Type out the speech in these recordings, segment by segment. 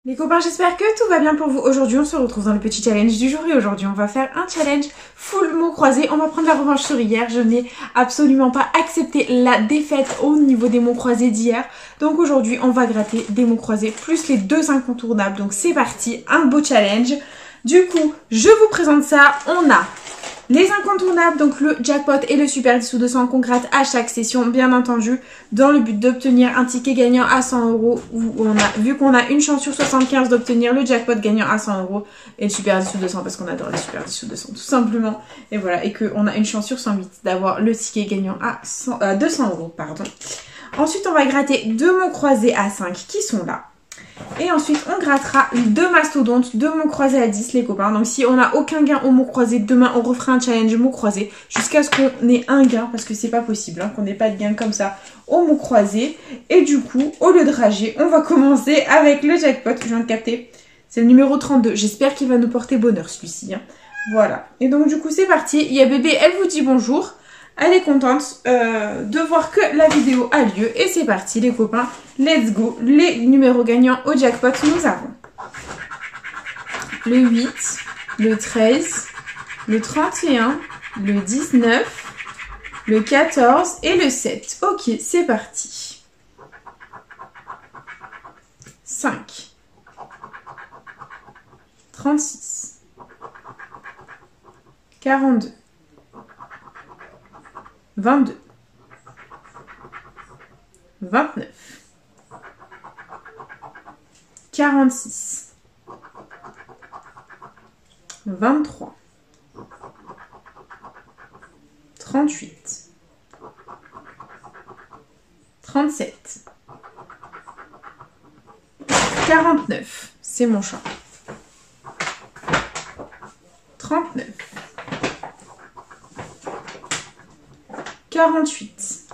Les copains, j'espère que tout va bien pour vous. Aujourd'hui, on se retrouve dans le petit challenge du jour et aujourd'hui, on va faire un challenge full mots croisés. On va prendre la revanche sur hier. Je n'ai absolument pas accepté la défaite au niveau des mots croisés d'hier. Donc aujourd'hui, on va gratter des mots croisés plus les deux incontournables. Donc c'est parti, un beau challenge. Du coup, je vous présente ça. On a les incontournables, donc le jackpot et le super 10 ou 200 qu'on gratte à chaque session, bien entendu, dans le but d'obtenir un ticket gagnant à 100 €. Vu qu'on a une chance sur 75 d'obtenir le jackpot gagnant à 100 € et le super 10 ou 200 parce qu'on adore les super 10 ou 200 tout simplement. Et voilà, et qu'on a une chance sur 108 d'avoir le ticket gagnant à 200 €, pardon. Ensuite, on va gratter deux mots croisés à 5 qui sont là. Et ensuite, on grattera deux mastodontes, deux mots croisés à 10, les copains. Donc, si on n'a aucun gain au mot croisé, demain, on refera un challenge mots croisés jusqu'à ce qu'on ait un gain, parce que c'est pas possible, hein, qu'on n'ait pas de gain comme ça au mot croisé. Et du coup, au lieu de rager, on va commencer avec le jackpot. Je viens de capter. C'est le numéro 32. J'espère qu'il va nous porter bonheur, celui-ci. Hein. Voilà. Et donc, du coup, c'est parti. Il y a bébé, elle vous dit bonjour. Elle est contente de voir que la vidéo a lieu. Et c'est parti les copains, let's go. Les numéros gagnants au jackpot, nous avons le 8, le 13, le 31, le 19, le 14 et le 7. Ok, c'est parti. 5, 36, 42, 22, 29, 46, 23, 38, 37, 49, c'est mon chat, 39, 48,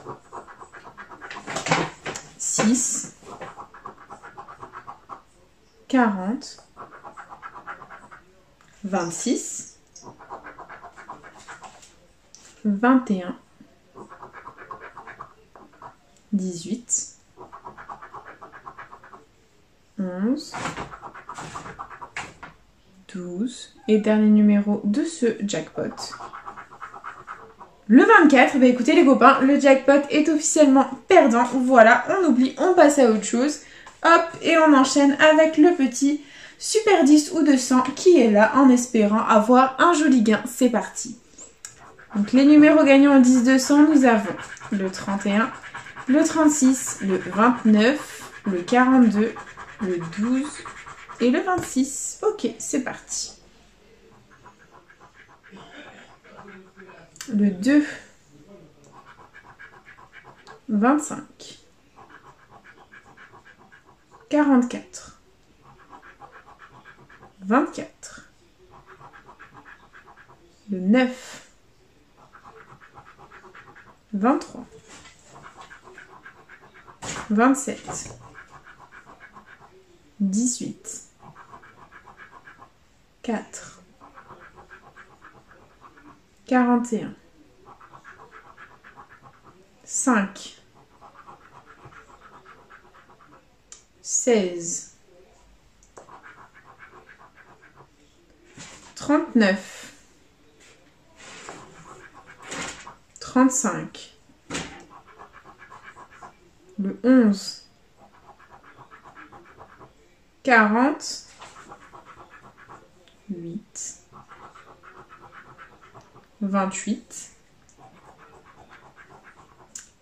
6, 40, 26, 21, 18, 11, 12 et dernier numéro de ce jackpot. Le 24, bah écoutez les copains, le jackpot est officiellement perdant. Voilà, on oublie, on passe à autre chose. Hop, et on enchaîne avec le petit super 10 ou 200 qui est là en espérant avoir un joli gain. C'est parti. Donc les numéros gagnants au 10-200, nous avons le 31, le 36, le 29, le 42, le 12 et le 26. Ok, c'est parti. Le 2, 25, 44, 24, le 9, 23, 27, 18, 4, 41, 5, 16, 39, 35, le 11, 40, 8, 28,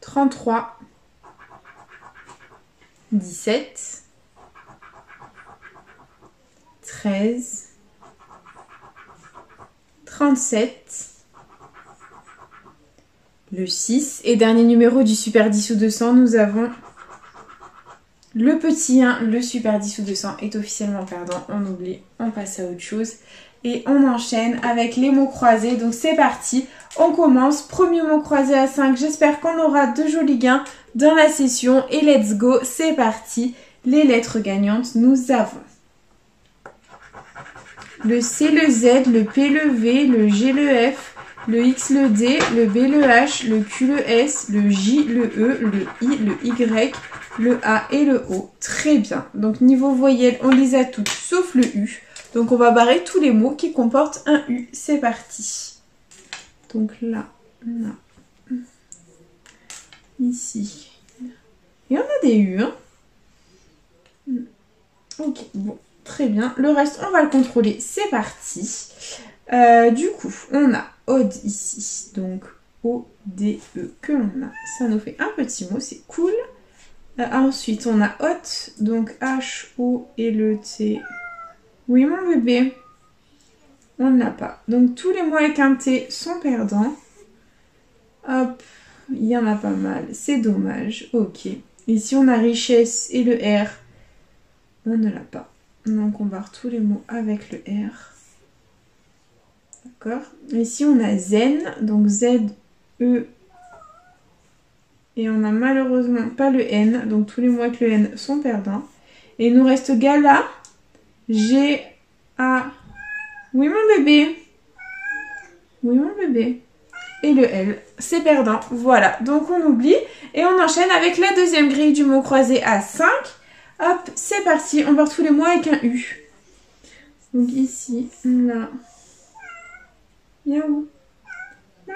33, 17, 13, 37, le 6 et dernier numéro du super 10 ou 200, nous avons le petit 1, le super 10 ou 200 est officiellement perdant, on oublie, on passe à autre chose. Et on enchaîne avec les mots croisés, donc c'est parti, on commence, premier mot croisé à 5, j'espère qu'on aura de jolis gains dans la session et let's go, c'est parti, les lettres gagnantes, nous avons le C, le Z, le P, le V, le G, le F, le X, le D, le B, le H, le Q, le S, le J, le E, le I, le Y, le A et le O. Très bien. Donc niveau voyelle, on les a toutes sauf le U. Donc on va barrer tous les mots qui comportent un U. C'est parti. Donc là, ici. Et on a des U. Hein. Ok, bon, très bien. Le reste, on va le contrôler. C'est parti. Du coup, on a OD ici. Donc O-D-E que l'on a. Ça nous fait un petit mot, c'est cool. Ensuite, on a hot, donc H-O et le T. Oui, mon bébé. On ne l'a pas. Donc, tous les mots avec un T sont perdants. Hop, il y en a pas mal. C'est dommage. Ok. Ici, on a richesse et le R. On ne l'a pas. Donc, on barre tous les mots avec le R. D'accord. Ici, on a zen, donc Z-E. Et on n'a malheureusement pas le N, donc tous les mots avec le N sont perdants. Et il nous reste gala, G-A. Oui, mon bébé. Oui, mon bébé. Et le L, c'est perdant. Voilà, donc on oublie. Et on enchaîne avec la deuxième grille du mot croisé à 5. Hop, c'est parti. On barre tous les mots avec un U. Donc ici, là. Miaou. Miaou.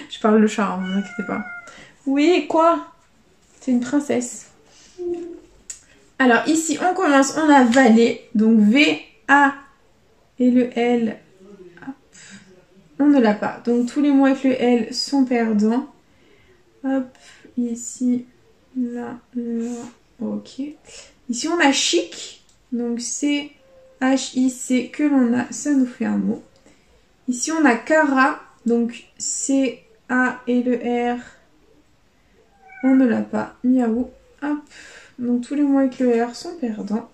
Je parle le chat, ne vous inquiétez pas. Oui, quoi? C'est une princesse. Alors ici, on commence, on a valet. Donc V, A et le L. Hop. On ne l'a pas. Donc tous les mots avec le L sont perdants. Hop, ici, là, là. Ok. Ici, on a chic. Donc C, H, I, C que l'on a. Ça nous fait un mot. Ici, on a cara. Donc C, A et le R, on ne l'a pas. Miaou. Hop. Donc tous les mots avec le R sont perdants.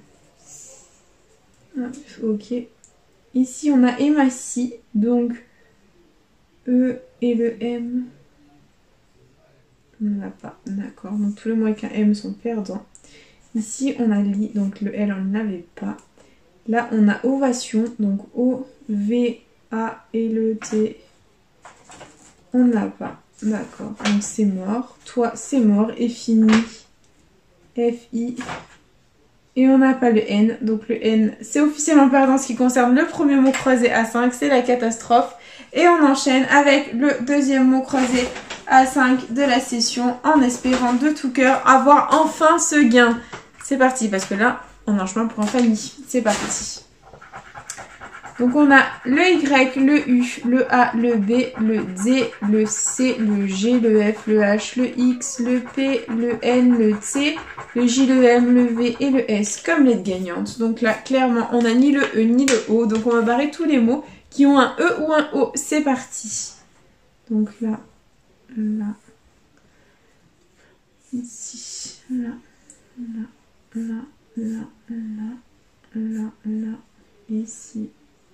Hop. Ok. Ici on a émassi. Donc E et le M, on ne l'a pas. D'accord. Donc tous les mots avec un M sont perdants. Ici on a li. Donc le L on ne l'avait pas. Là on a ovation. Donc O, V, A et le T. On ne l'a pas. D'accord. Donc c'est mort. Toi, c'est mort. Et fini. F-I. Et on n'a pas le N. Donc le N, c'est officiellement perdant en ce qui concerne le premier mot croisé à 5. C'est la catastrophe. Et on enchaîne avec le deuxième mot croisé à 5 de la session. En espérant de tout cœur avoir enfin ce gain. C'est parti. Parce que là, on a un chemin pour en famille. C'est parti. Donc on a le Y, le U, le A, le B, le D, le C, le G, le F, le H, le X, le P, le N, le T, le J, le M, le V et le S comme lettre gagnante. Donc là, clairement, on n'a ni le E ni le O. Donc on va barrer tous les mots qui ont un E ou un O. C'est parti. Donc là, là, ici, là, là, là, là, là, là, là, ici.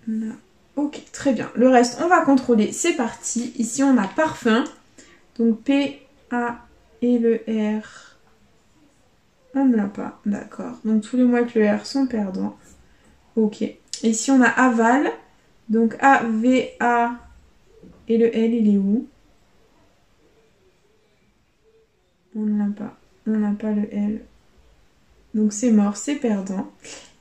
Là. Ok, très bien. Le reste, on va contrôler. C'est parti. Ici, on a parfum. Donc, P, A et le R. On ne l'a pas. D'accord. Donc, tous les mots avec le R sont perdants. Ok. Ici, on a aval. Donc, A, V, A et le L, il est où? On ne l'a pas. On n'a pas le L. Donc, c'est mort. C'est perdant.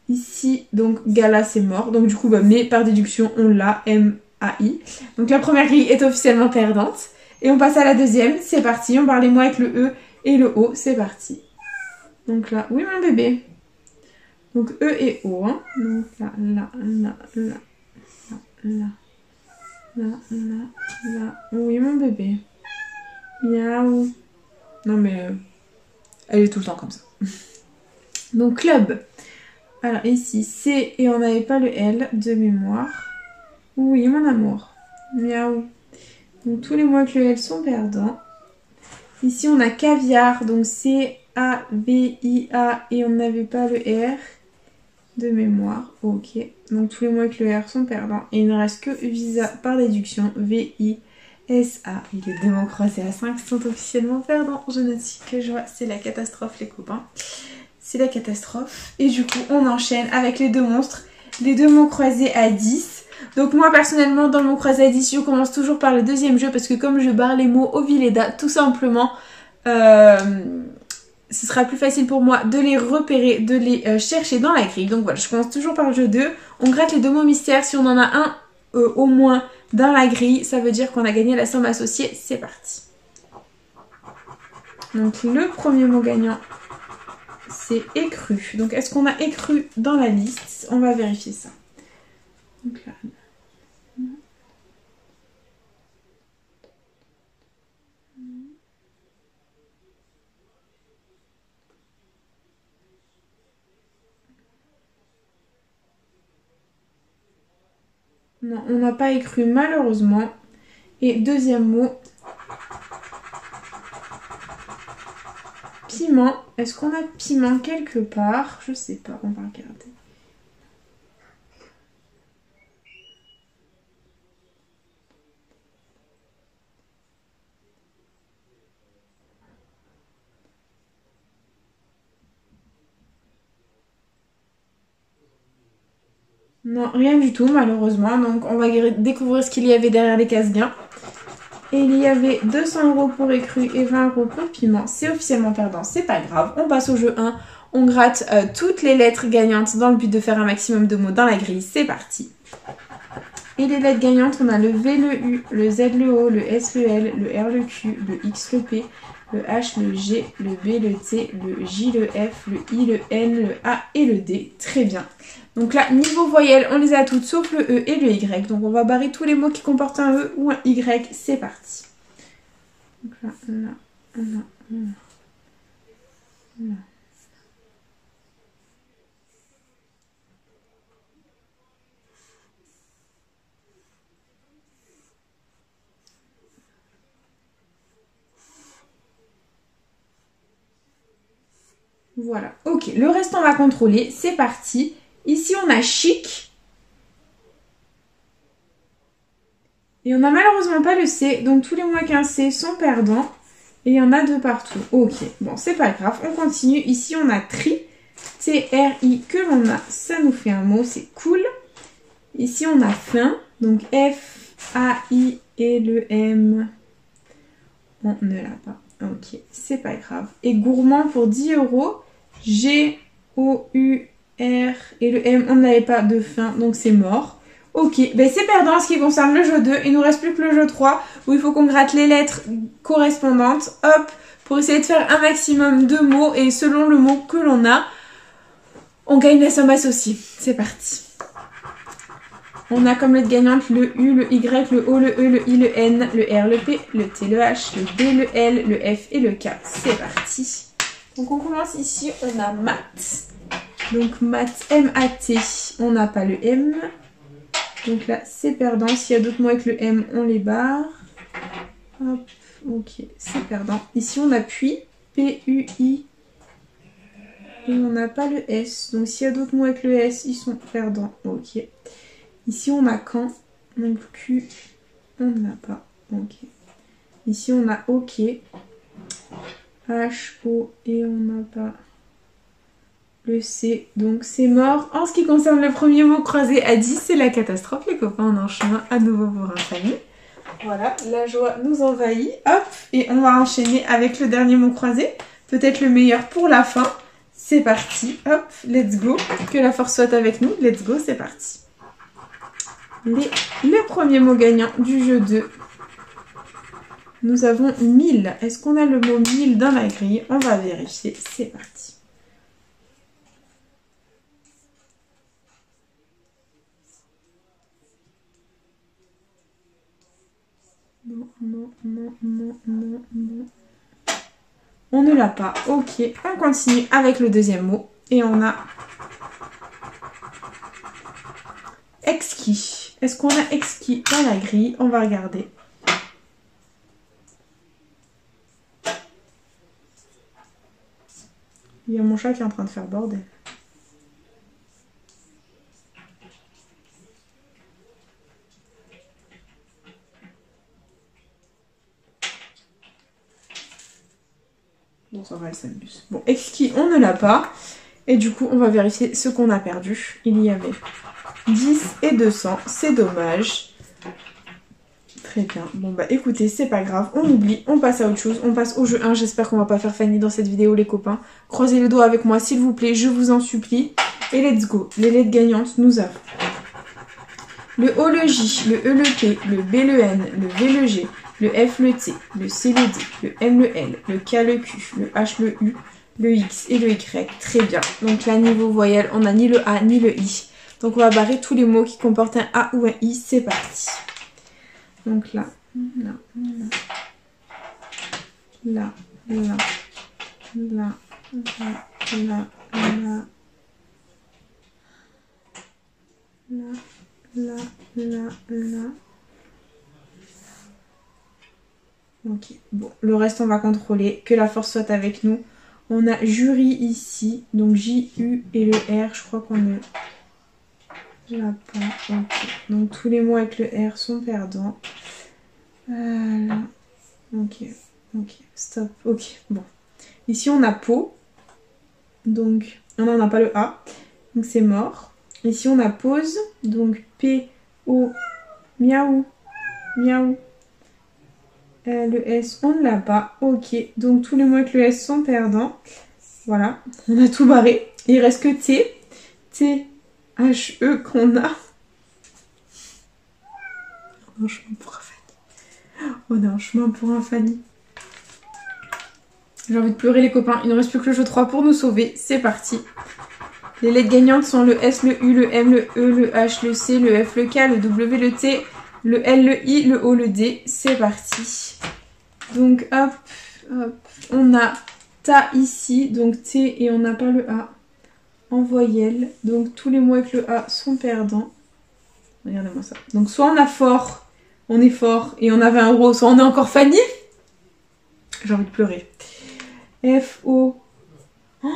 Ici, donc, gala, c'est mort. Donc, du coup, bah, mais par déduction, on l'a. M-A-I. Donc, la première grille est officiellement perdante. Et on passe à la deuxième. C'est parti. On barre les mots avec le E et le O. C'est parti. Donc là, oui, mon bébé. Donc, E et O. Hein. Donc, là, là, là, là, là, là, là, là. Oui, mon bébé. Miaou. Non, mais elle est tout le temps comme ça. Donc, club. Alors ici, C et on n'avait pas le L de mémoire. Oui, mon amour. Miaou. Donc tous les mots avec le L sont perdants. Ici, on a caviar. Donc C-A-V-I-A et on n'avait pas le R de mémoire. Ok. Donc tous les mots avec le R sont perdants. Et il ne reste que visa par déduction. V-I-S-A. Et les deux mots croisés à 5 sont officiellement perdants. Je ne sais que joie. C'est la catastrophe, les copains. C'est la catastrophe. Et du coup, on enchaîne avec les deux monstres. Les deux mots croisés à 10. Donc moi, personnellement, dans le mot croisé à 10, je commence toujours par le deuxième jeu. Parce que comme je barre les mots au Villeda, tout simplement, ce sera plus facile pour moi de les repérer, de les chercher dans la grille. Donc voilà, je commence toujours par le jeu 2. On gratte les 2 mots mystères. Si on en a un au moins dans la grille, ça veut dire qu'on a gagné la somme associée. C'est parti. Donc le premier mot gagnant, c'est écru. Donc est-ce qu'on a écru dans la liste? On va vérifier ça. Donc là... Non, on n'a pas écru malheureusement. Et deuxième mot, piment. Est-ce qu'on a piment quelque part? Je sais pas, on va regarder. Non, rien du tout malheureusement. Donc on va découvrir ce qu'il y avait derrière les cases gains. Et il y avait 200 € pour écru et 20 € pour piment. C'est officiellement perdant, c'est pas grave. On passe au jeu 1. On gratte toutes les lettres gagnantes dans le but de faire un maximum de mots dans la grille. C'est parti. Et les lettres gagnantes, on a le V, le U, le Z, le O, le S, le L, le R, le Q, le X, le P, le H, le G, le B, le T, le J, le F, le I, le N, le A et le D. Très bien. Donc là, niveau voyelles, on les a toutes sauf le E et le Y. Donc on va barrer tous les mots qui comportent un E ou un Y. C'est parti. Donc là, là. Voilà, ok. Le reste, on va contrôler. C'est parti. Ici, on a chic. Et on n'a malheureusement pas le C. Donc, tous les mots avec un C sont perdants. Et il y en a 2 partout. Ok, bon, c'est pas grave. On continue. Ici, on a tri. T-R-I que l'on a. Ça nous fait un mot. C'est cool. Ici, on a fin. Donc, F-A-I et le M. On ne l'a pas. Ok, c'est pas grave. Et gourmand pour 10 €. G-O-U-R et le M, on n'avait pas de fin, donc c'est mort. Ok, ben c'est perdant en ce qui concerne le jeu 2. Il nous reste plus que le jeu 3 où il faut qu'on gratte les lettres correspondantes. Hop, pour essayer de faire un maximum de mots et selon le mot que l'on a, on gagne la somme associée. C'est parti. On a comme lettre gagnante le U, le Y, le O, le E, le I, le N, le R, le P, le T, le H, le D, le L, le F et le K. C'est parti. Donc on commence ici, on a maths. Donc maths, M-A-T, on n'a pas le M. Donc là, c'est perdant. S'il y a d'autres mots avec le M, on les barre. Hop, ok, c'est perdant. Ici, on appuie, P-U-I. Et on n'a pas le S. Donc s'il y a d'autres mots avec le S, ils sont perdants. Ok. Ici, on a quand. Donc Q, on n'a pas. Ok. Ici, on a OK. H, O, et on n'a pas le C. Donc c'est mort. En ce qui concerne le premier mot croisé à 10, c'est la catastrophe. Les copains, on est en chemin à nouveau pour un famille. Voilà, la joie nous envahit. Hop, et on va enchaîner avec le dernier mot croisé. Peut-être le meilleur pour la fin. C'est parti. Hop, let's go. Que la force soit avec nous. Let's go, c'est parti. Le premier mot gagnant du jeu 2. Nous avons 1000. Est-ce qu'on a le mot 1000 dans la grille? On va vérifier. C'est parti. Non, non, non, non, non, non. On ne l'a pas. Ok, on continue avec le deuxième mot. Et on a exquis. Est-ce qu'on a exquis dans la grille? On va regarder. Il y a mon chat qui est en train de faire bordel. Bon, ça va, elle s'amuse. Bon, exquis, on ne l'a pas. Et du coup, on va vérifier ce qu'on a perdu. Il y avait 10 et 200. C'est dommage. Très bien. Bon bah écoutez, c'est pas grave, on oublie, on passe à autre chose. On passe au jeu 1. J'espère qu'on va pas faire Fanny dans cette vidéo les copains. Croisez les doigts avec moi s'il vous plaît, je vous en supplie. Et let's go. Les lettres gagnantes, nous avons le O, le J, le E, le P, le B, le N, le V, le G, le F, le T, le C, le D, le M, le L, le K, le Q, le H, le U, le X et le Y. Très bien. Donc là, niveau voyelle, on n'a ni le A ni le I. Donc on va barrer tous les mots qui comportent un A ou un I. C'est parti. Donc là, là, là, là, là, là, là, là, là, là, là. Ok, bon, le reste on va contrôler, que la force soit avec nous. On a jury ici, donc J, U et le R, je crois qu'on ne l'a pas. Ok, donc tous les mots avec le R sont perdants. Là, ok, stop, ok, bon. Ici on a peau, donc, non, on n'a pas le A, donc c'est mort. Ici on a pause, donc P, O, miaou, miaou. Le S, on ne l'a pas. Ok, donc tous les mots avec le S sont perdants. Voilà, on a tout barré. Il reste que T. T, H, E qu'on a. On est en chemin pour un Fanny. On est en chemin pour un Fanny. J'ai envie de pleurer les copains. Il ne reste plus que le jeu 3 pour nous sauver. C'est parti. Les lettres gagnantes sont le S, le U, le M, le E, le H, le C, le F, le K, le W, le T, le L, le I, le O, le D. C'est parti. Donc hop, hop. On a ta ici, donc T et on n'a pas le A en voyelle. Donc tous les mots avec le A sont perdants. Regardez-moi ça. Donc soit on a fort, on est fort et on avait un rose, soit on est encore Fanny. J'ai envie de pleurer. F, O. Oh,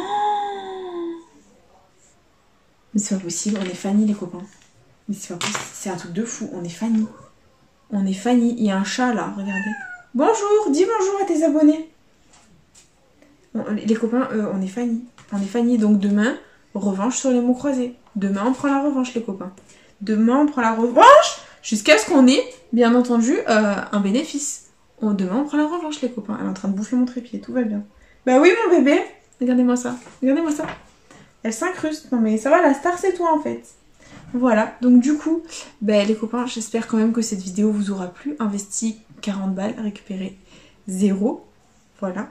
mais c'est pas possible, on est Fanny les copains. Mais c'est pas possible, c'est un truc de fou, on est Fanny. On est Fanny, il y a un chat là, regardez. Bonjour, dis bonjour à tes abonnés. Bon, les copains, on est Fanny. On est Fanny, donc demain, revanche sur les mots croisés. Demain, on prend la revanche les copains. Demain, on prend la revanche jusqu'à ce qu'on ait, bien entendu, un bénéfice. Demain, on prend la revanche les copains. Elle est en train de bouffer mon trépied, tout va bien. Bah oui mon bébé, regardez-moi ça. Regardez-moi ça. Elle s'incruste. Non mais ça va, la star c'est toi en fait. Voilà, donc du coup, bah, les copains, j'espère quand même que cette vidéo vous aura plu. Investi 40 balles, récupéré 0. Voilà,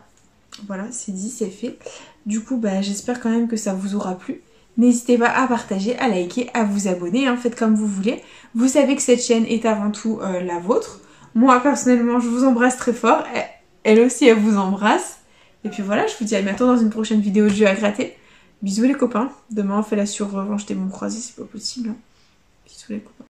voilà, c'est dit, c'est fait. Du coup, bah, j'espère quand même que ça vous aura plu. N'hésitez pas à partager, à liker, à vous abonner, hein, faites comme vous voulez. Vous savez que cette chaîne est avant tout la vôtre. Moi, personnellement, je vous embrasse très fort. Elle aussi, elle vous embrasse. Et puis voilà, je vous dis à bientôt dans une prochaine vidéo de jeu à gratter. Bisous les copains. Demain, on fait la sur-revanche des mots croisés, c'est pas possible. Hein. Bisous les copains.